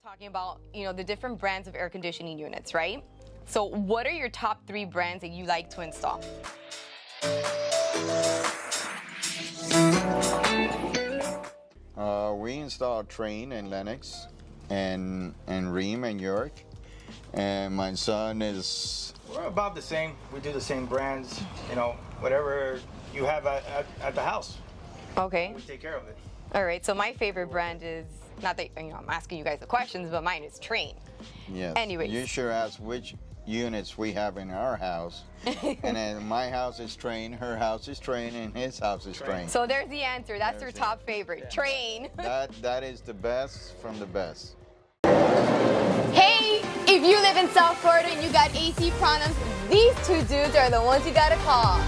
talking about, the different brands of air conditioning units, right? So what are your top 3 brands that you like to install? We install Train and Lennox and Ream and York. And my son is... We're about the same. We do the same brands, whatever you have at the house. Okay. We take care of it. All right, so my favorite brand is, not that I'm asking you guys the questions, but mine is Train. Yes. Anyways. You sure ask which units we have in our house. And then my house is Train, her house is Train, and his house is Train. So there's the answer. That's their top favorite, Yeah. Train. That is the best from the best. Hey, if you live in South Florida and you got AC problems, these 2 dudes are the ones you gotta call.